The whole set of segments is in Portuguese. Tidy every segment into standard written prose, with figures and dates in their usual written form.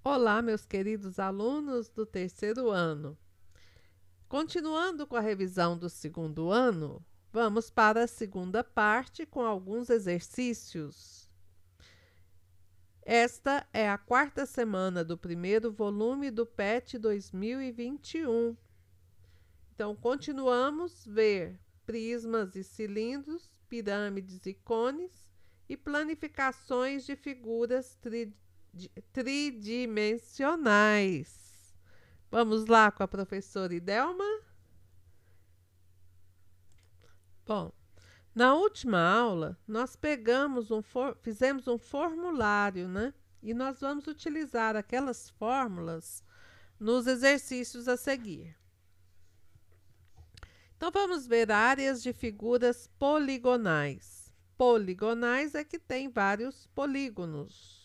Olá, meus queridos alunos do terceiro ano. Continuando com a revisão do segundo ano, vamos para a segunda parte com alguns exercícios. Esta é a quarta semana do primeiro volume do PET 2021. Então, continuamos ver prismas e cilindros, pirâmides e cones e planificações de figuras tridimensionais. Vamos lá com a professora Idelma? Bom, na última aula, nós fizemos um formulário, né? E nós vamos utilizar aquelas fórmulas nos exercícios a seguir. Então, vamos ver áreas de figuras poligonais. Poligonais é que tem vários polígonos.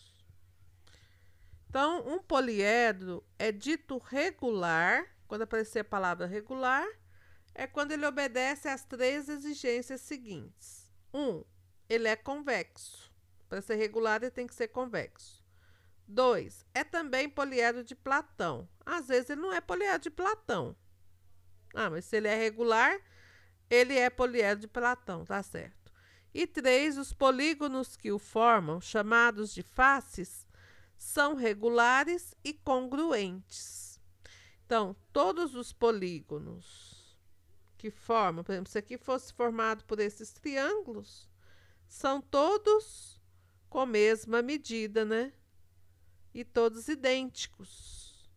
Então, um poliedro é dito regular, quando aparecer a palavra regular, é quando ele obedece às três exigências seguintes. 1. Ele é convexo. Para ser regular, ele tem que ser convexo. 2. É também poliedro de Platão. Às vezes ele não é poliedro de Platão. Mas se ele é regular, ele é poliedro de Platão, tá certo. E 3. Os polígonos que o formam, chamados de faces, são regulares e congruentes. Então, todos os polígonos que formam, por exemplo, se aqui fosse formado por esses triângulos, são todos com a mesma medida, né? E todos idênticos.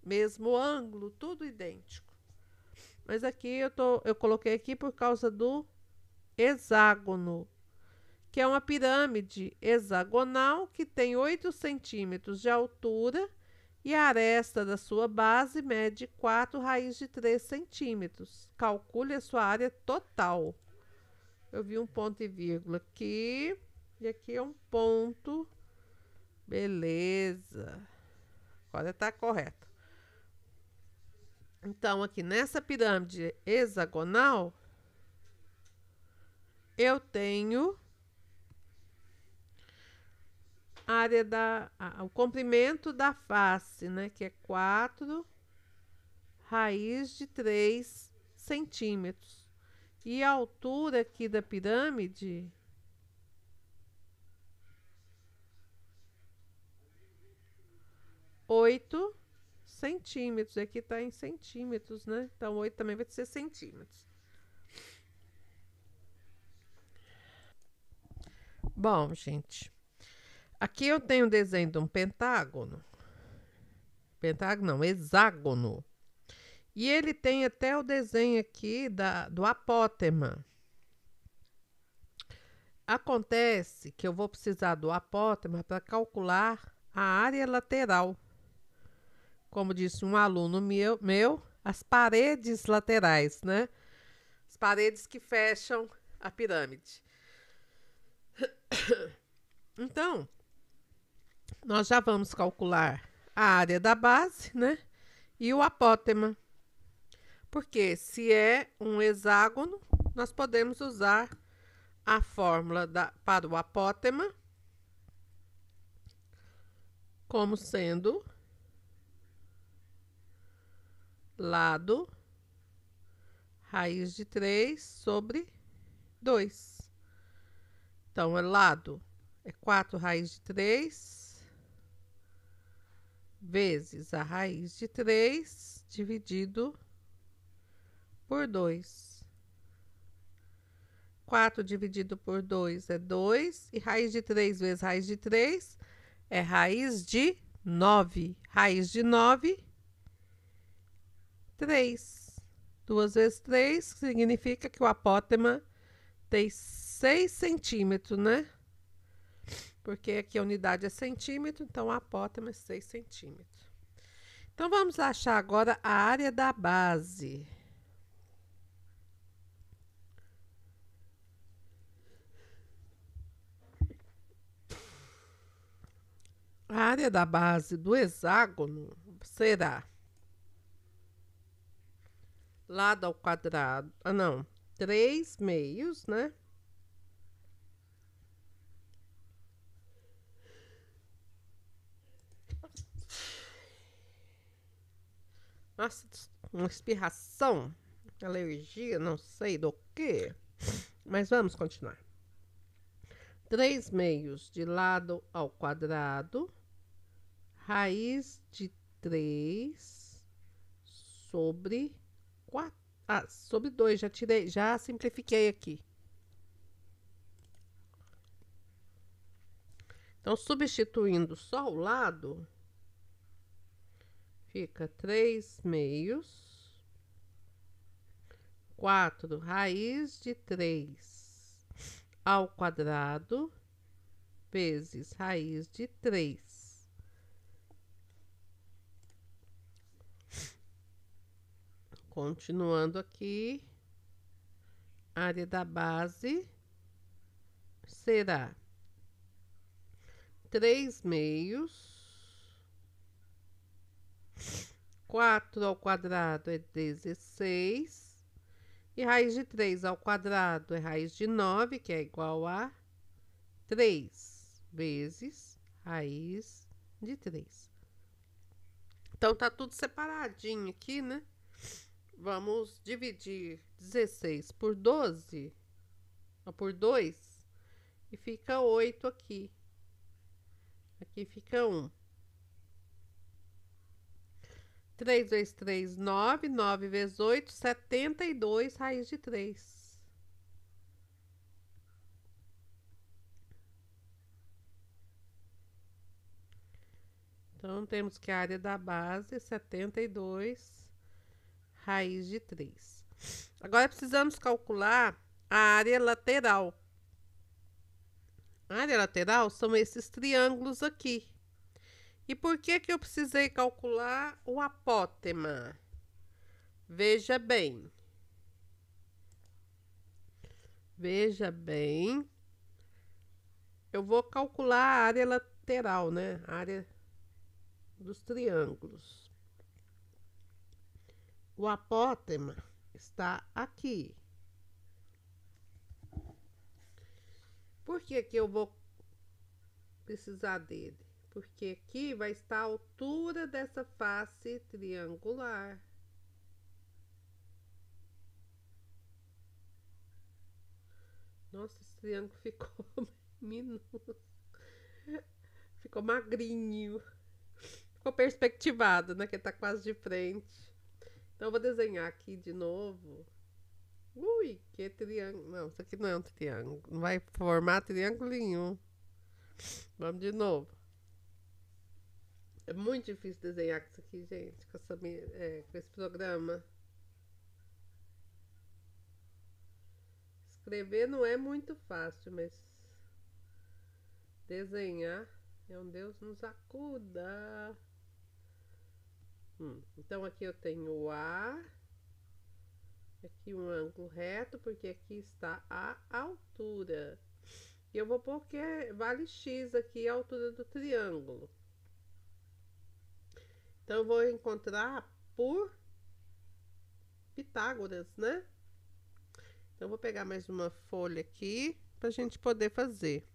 Mesmo ângulo, tudo idêntico. Mas aqui eu coloquei aqui por causa do hexágono, que é uma pirâmide hexagonal que tem 8 centímetros de altura e a aresta da sua base mede 4 raiz de 3 centímetros. Calcule a sua área total. Eu vi um ponto e vírgula aqui. E aqui é um ponto. Beleza. Agora está correto. Então, aqui nessa pirâmide hexagonal, eu tenho o comprimento da face, né, que é 4 raiz de 3 centímetros. E a altura aqui da pirâmide oito centímetros. Aqui está em centímetros, né? Então, 8 também vai ser centímetros. Bom, gente, aqui eu tenho o desenho de um pentágono. Pentágono não, hexágono. E ele tem até o desenho aqui do apótema. Acontece que eu vou precisar do apótema para calcular a área lateral. Como disse um aluno meu, as paredes laterais, né? As paredes que fecham a pirâmide. Então, nós já vamos calcular a área da base, né? E o apótema. Porque se é um hexágono, nós podemos usar a fórmula para o apótema como sendo lado raiz de 3 sobre 2. Então, lado é 4 raiz de 3 vezes a raiz de 3 dividido por 2. 4 dividido por 2 é 2. E raiz de 3 vezes raiz de 3 é raiz de 9. Raiz de 9, 3. 2 vezes 3 significa que o apótema tem 6 centímetros, né? Porque aqui a unidade é centímetro, então o apótema é 6 centímetros. Então, vamos achar agora a área da base. A área da base do hexágono será lado ao quadrado, 3 meios, né? Nossa, uma espirração, alergia, não sei do que. Mas vamos continuar. 3 meios de lado ao quadrado, raiz de 3 sobre 4. Sobre 2, já tirei, já simplifiquei aqui. Então, substituindo só o lado, fica 3 meios, 4 raiz de 3 ao quadrado, vezes raiz de 3. Continuando aqui, a área da base será 3 meios, 4 ao quadrado é 16, e raiz de 3 ao quadrado é raiz de 9, que é igual a 3 vezes raiz de 3. Então, tá tudo separadinho aqui, né? Vamos dividir 16 por 12, ou por 2, e fica 8 aqui. Aqui fica 1. 3 vezes 3, 9. 9 vezes 8, 72 raiz de 3. Então, temos que a área da base é 72 raiz de 3. Agora, precisamos calcular a área lateral. A área lateral são esses triângulos aqui. E por que que eu precisei calcular o apótema? Veja bem. Veja bem. Eu vou calcular a área lateral, né? A área dos triângulos. O apótema está aqui. Por que que eu vou precisar dele? Porque aqui vai estar a altura dessa face triangular. Nossa, esse triângulo ficou minúsculo. Ficou magrinho. Ficou perspectivado, né? Que tá quase de frente. Então, eu vou desenhar aqui de novo. Ui, que triângulo. Não, isso aqui não é um triângulo. Não vai formar triângulo nenhum. Vamos de novo. É muito difícil desenhar com isso aqui, gente. Com esse programa. Escrever não é muito fácil, mas desenhar é um Deus nos acuda. Então aqui eu tenho o A, aqui um ângulo reto, porque aqui está a altura. E eu vou pôr que vale X aqui a altura do triângulo. Então eu vou encontrar por Pitágoras, né? Então eu vou pegar mais uma folha aqui para a gente poder fazer.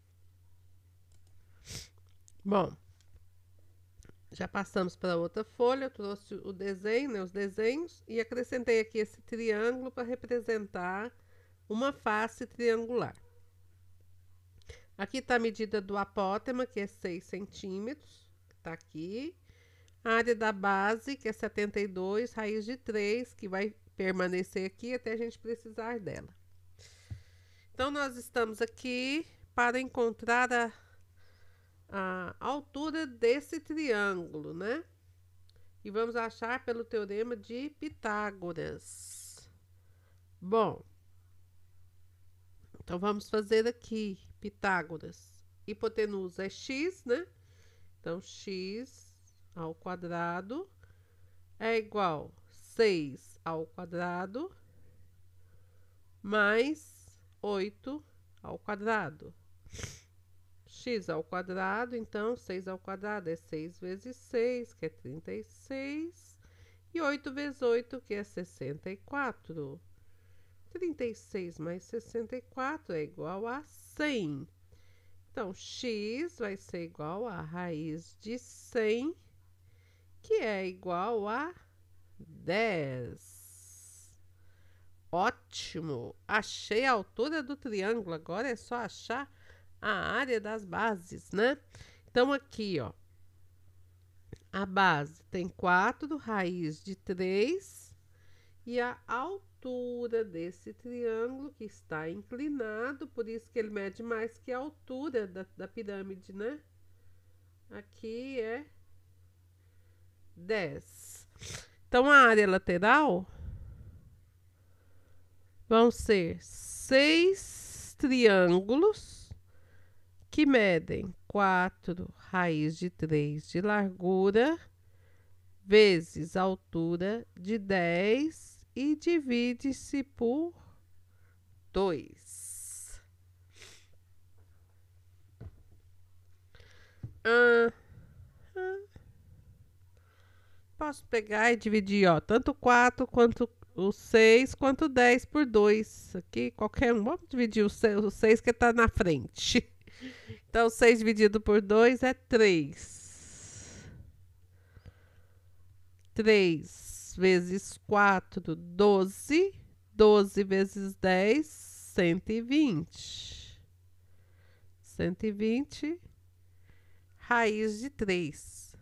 Bom, já passamos para outra folha, eu trouxe o desenho, né, os desenhos, e acrescentei aqui esse triângulo para representar uma face triangular. Aqui está a medida do apótema, que é 6 centímetros, está aqui. A área da base, que é 72, raiz de 3, que vai permanecer aqui até a gente precisar dela. Então, nós estamos aqui para encontrar a altura desse triângulo, né? E vamos achar pelo teorema de Pitágoras. Bom, então vamos fazer aqui Pitágoras. Hipotenusa é x, né? Então, x ao quadrado é igual a 6 ao quadrado mais 8 ao quadrado. X ao quadrado, então 6 ao quadrado é 6 vezes 6, que é 36. E 8 vezes 8, que é 64. 36 mais 64 é igual a 100. Então, x vai ser igual a raiz de 100, que é igual a 10. Ótimo! Achei a altura do triângulo. Agora é só achar a área das bases, né? Então, aqui, ó. A base tem 4 raiz de 3 e a altura desse triângulo que está inclinado, por isso que ele mede mais que a altura da pirâmide, né? Aqui é 10. Então, a área lateral vão ser 6 triângulos que medem 4 raiz de 3 de largura vezes a altura de 10 e divide-se por 2. Posso pegar e dividir, ó, tanto 4 quanto o 6 quanto 10 por 2. Aqui, qualquer um. Vamos dividir o 6 que está na frente. Então, 6 dividido por 2 é 3. 3 vezes 4, 12. 12 vezes 10, 120. 120 raiz de 3.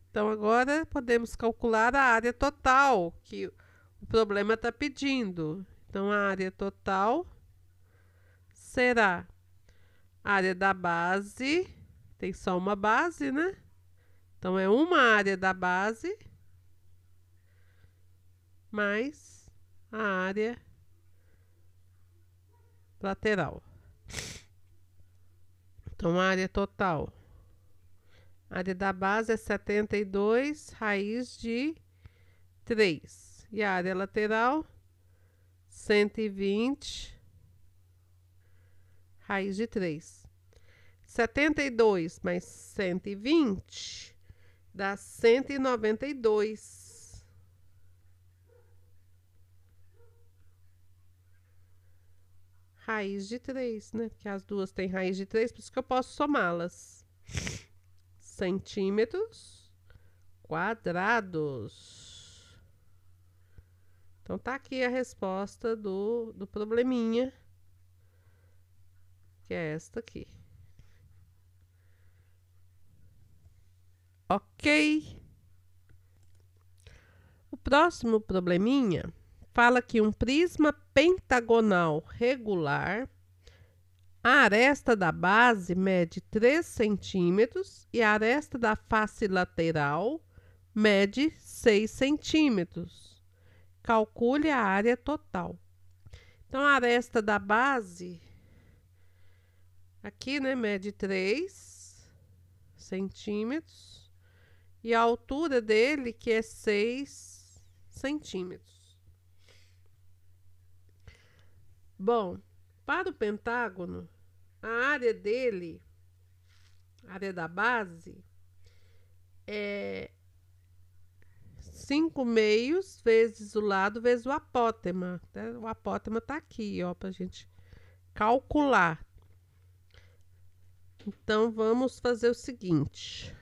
Então, agora podemos calcular a área total que o problema está pedindo. Então, a área total será a área da base, tem só uma base, né? Então, é uma área da base mais a área lateral. Então, a área total. A área da base é 72 raiz de 3. E a área lateral, 120 raiz de 3. 72 mais 120 dá 192. Raiz de 3, né? Porque as duas têm raiz de 3, por isso que eu posso somá-las. Centímetros quadrados. Então, tá aqui a resposta do probleminha, que é esta aqui. Ok? O próximo probleminha fala que um prisma pentagonal regular, a aresta da base mede 3 centímetros e a aresta da face lateral mede 6 centímetros. Calcule a área total. Então, a aresta da base, aqui, né, mede 3 centímetros e a altura dele, que é 6 centímetros. Bom, para o pentágono, a área dele, a área da base, é 5 meios vezes o lado vezes o apótema. O apótema está aqui, ó, para a gente calcular. Então, vamos fazer o seguinte.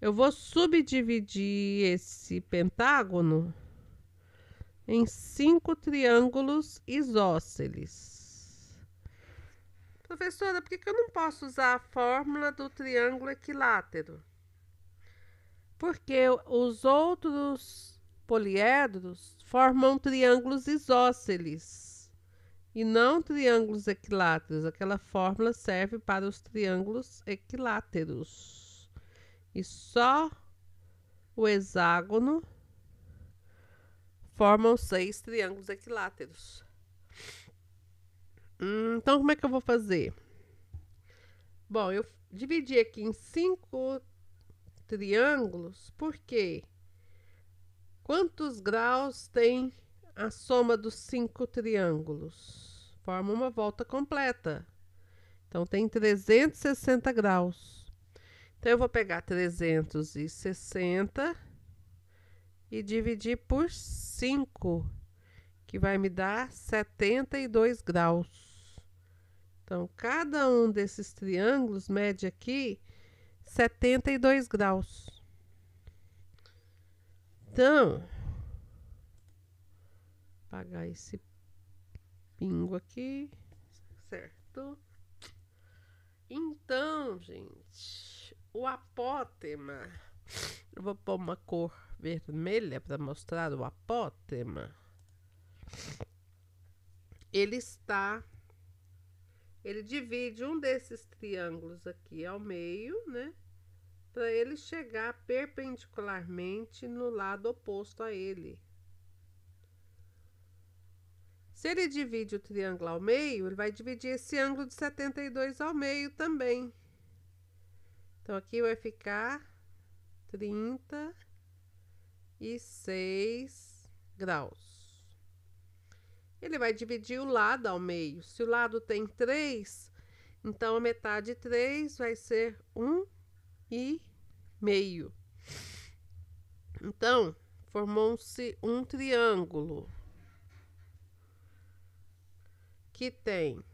Eu vou subdividir esse pentágono em 5 triângulos isósceles. Professora, por que eu não posso usar a fórmula do triângulo equilátero? Porque os outros poliedros formam triângulos isósceles e não triângulos equiláteros. Aquela fórmula serve para os triângulos equiláteros. E só o hexágono formam 6 triângulos equiláteros. Então, como é que eu vou fazer? Bom, eu dividi aqui em 5 triângulos, porque quantos graus tem a soma dos 5 triângulos? Forma uma volta completa. Então, tem 360 graus. Então, eu vou pegar 360 e dividir por 5, que vai me dar 72 graus. Então, cada um desses triângulos mede aqui 72 graus. Então, apagar esse pingo aqui, certo? Então, gente, o apótema, eu vou pôr uma cor vermelha para mostrar o apótema. Ele divide um desses triângulos aqui ao meio, né? Para ele chegar perpendicularmente no lado oposto a ele. Se ele divide o triângulo ao meio, ele vai dividir esse ângulo de 72 ao meio também. Então, aqui vai ficar 36 graus. Ele vai dividir o lado ao meio. Se o lado tem 3, então a metade de 3 vai ser 1,5. Então, formou-se um triângulo que tem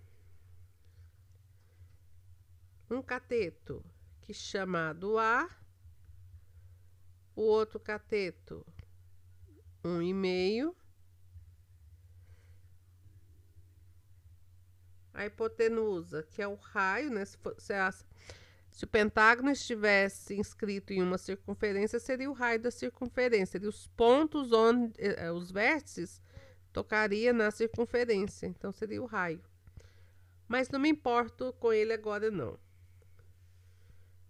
um cateto que chamado A, o outro cateto 1,5, a hipotenusa, que é o raio, né? Se o pentágono estivesse inscrito em uma circunferência, seria o raio da circunferência. Seria os pontos onde os vértices tocaria na circunferência. Então, seria o raio. Mas não me importo com ele agora, não. O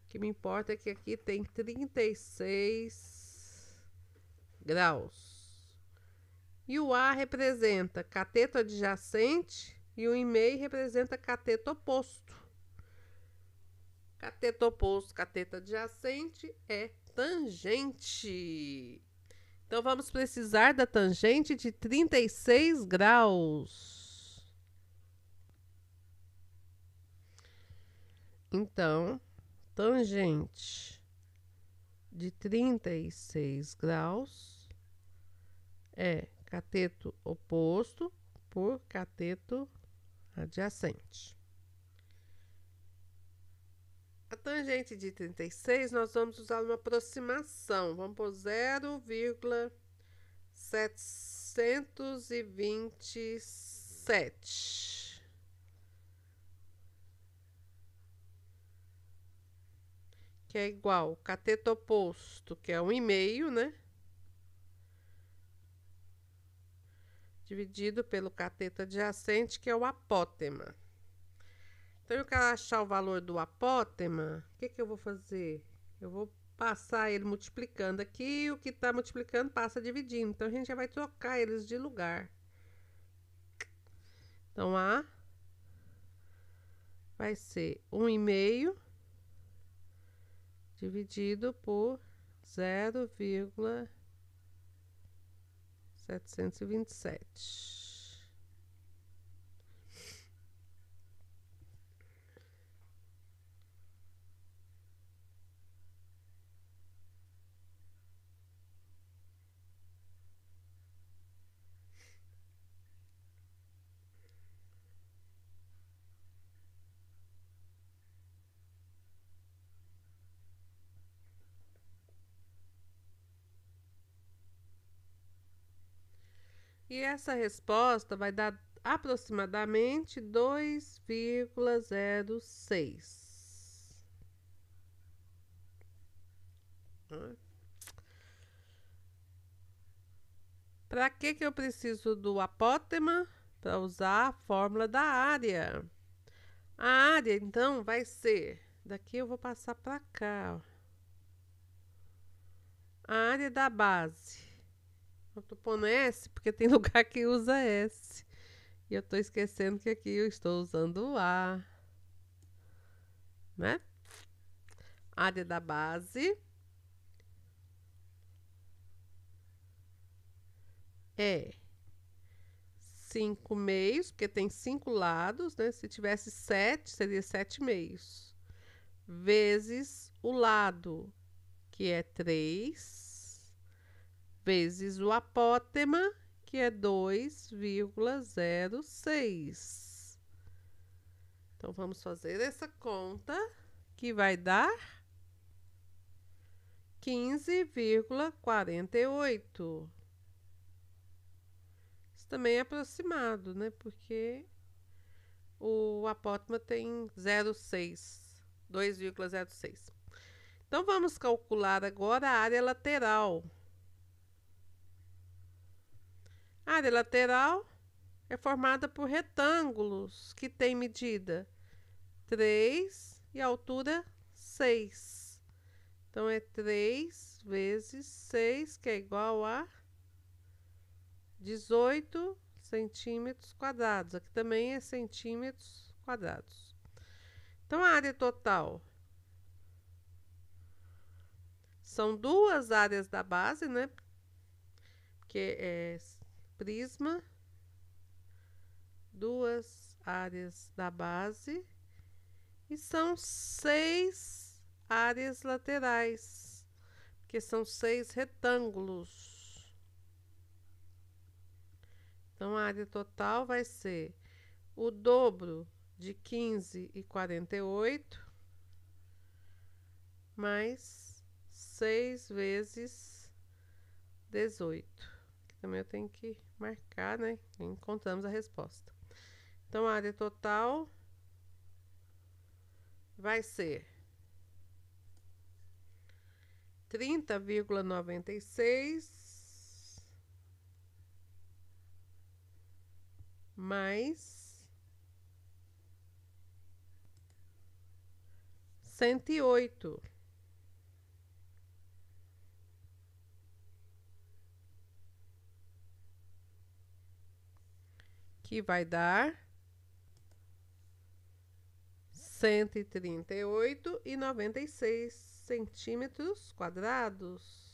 que me importa é que aqui tem 36 graus. E o A representa cateto adjacente e o 1,5 representa cateto oposto. Cateto oposto, cateto adjacente é tangente. Então, vamos precisar da tangente de 36 graus. Então, tangente de 36 graus é cateto oposto por cateto adjacente. A tangente de 36, nós vamos usar uma aproximação. Vamos por 0,727. Que é igual cateto oposto, que é 1,5, né? Dividido pelo cateto adjacente, que é o apótema. Então, eu quero achar o valor do apótema. O que eu vou fazer? Eu vou passar ele multiplicando aqui, e o que está multiplicando passa dividindo. Então, a gente já vai trocar eles de lugar. Então, A vai ser 1,5 dividido por 0,727. E essa resposta vai dar aproximadamente 2,06. Para que eu preciso do apótema? Para usar a fórmula da área. A área, então, vai ser... Daqui eu vou passar para cá. Ó. A área da base. Eu tô pondo S porque tem lugar que usa S. E eu tô esquecendo que aqui eu estou usando o A. Né? Área da base é 5 meios, porque tem 5 lados, né? Se tivesse 7, seria 7 meios. Vezes o lado, que é 3, vezes o apótema, que é 2,06. Então, vamos fazer essa conta, que vai dar 15,48. Isso também é aproximado, né? Porque o apótema tem 0,6, 2,06. Então, vamos calcular agora a área lateral. A área lateral é formada por retângulos que têm medida 3 e altura 6. Então, é 3 vezes 6, que é igual a 18 centímetros quadrados. Aqui também é centímetros quadrados. Então, a área total são duas áreas da base, né? Que é prisma, duas áreas da base, e são 6 áreas laterais, que são 6 retângulos. Então, a área total vai ser o dobro de 15,48 mais 6 vezes 18. Aqui também eu tenho que marcar, né? Encontramos a resposta. Então, a área total vai ser 30,96 mais 108. Que vai dar 138,96 centímetros quadrados.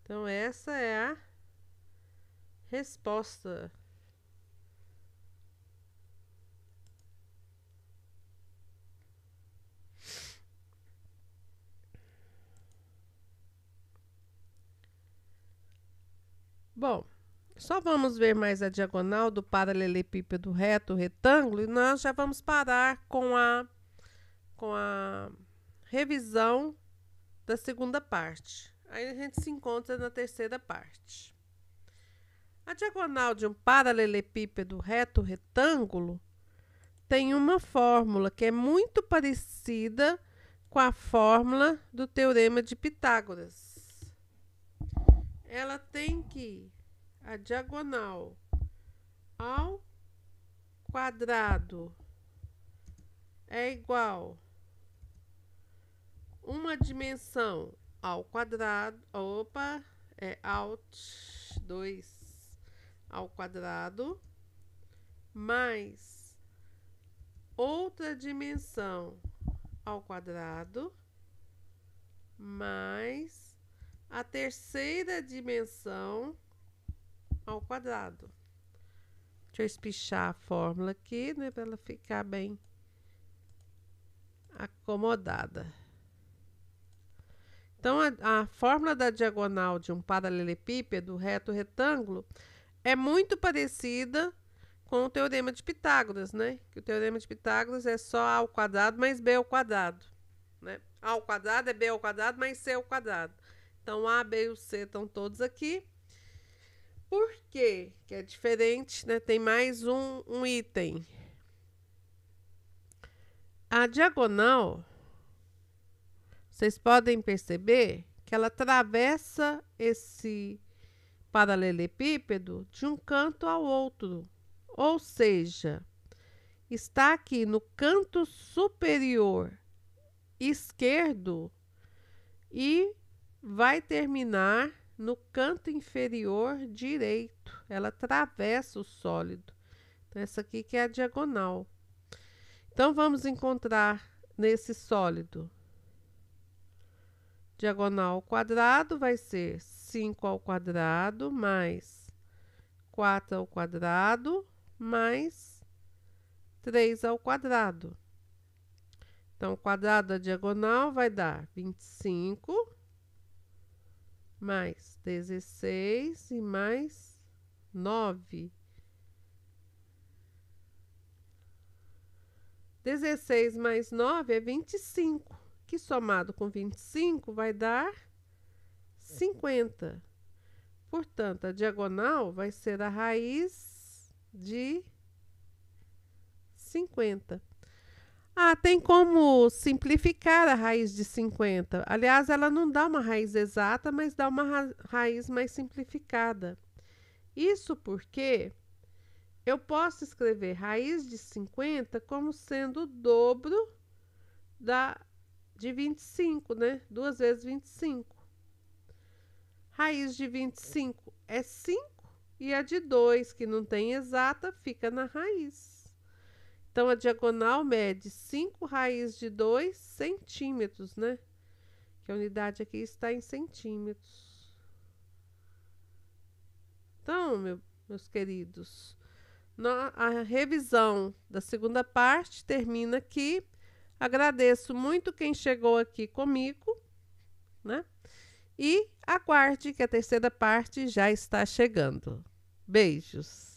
Então, essa é a resposta. Bom, só vamos ver mais a diagonal do paralelepípedo reto retângulo e nós já vamos parar com a revisão da segunda parte. Aí a gente se encontra na terceira parte. A diagonal de um paralelepípedo reto retângulo tem uma fórmula que é muito parecida com a fórmula do teorema de Pitágoras. Ela tem que a diagonal ao quadrado é igual uma dimensão ao quadrado, alt 2 ao quadrado, mais outra dimensão ao quadrado, mais a terceira dimensão ao quadrado. Deixa eu espichar a fórmula aqui, né, para ela ficar bem acomodada. Então, a fórmula da diagonal de um paralelepípedo reto retângulo é muito parecida com o teorema de Pitágoras, né? Que o teorema de Pitágoras é só a ao quadrado mais b ao quadrado, né? A ao quadrado é b ao quadrado mais c ao quadrado. Então, a, b e o c estão todos aqui. Por quê? Que é diferente, né? Tem mais um item. A diagonal, vocês podem perceber que ela atravessa esse paralelepípedo de um canto ao outro. Ou seja, está aqui no canto superior esquerdo e vai terminar no canto inferior direito. Ela atravessa o sólido. Então, essa aqui que é a diagonal. Então, vamos encontrar nesse sólido. Diagonal ao quadrado vai ser 5 ao quadrado mais 4 ao quadrado mais 3 ao quadrado. Então, o quadrado da diagonal vai dar 25 mais 16 e mais 9. 16 mais 9 é 25, que somado com 25 vai dar 50. Portanto, a diagonal vai ser a raiz de 50. Ah, tem como simplificar a raiz de 50. Aliás, ela não dá uma raiz exata, mas dá uma raiz mais simplificada. Isso porque eu posso escrever raiz de 50 como sendo o dobro de 25, né? 2 vezes 25. Raiz de 25 é 5 e a de 2, que não tem exata, fica na raiz. Então, a diagonal mede 5 raiz de 2 centímetros, né? Que a unidade aqui está em centímetros. Então, meus queridos, a revisão da segunda parte termina aqui. Agradeço muito quem chegou aqui comigo, né? E aguarde que a terceira parte já está chegando. Beijos!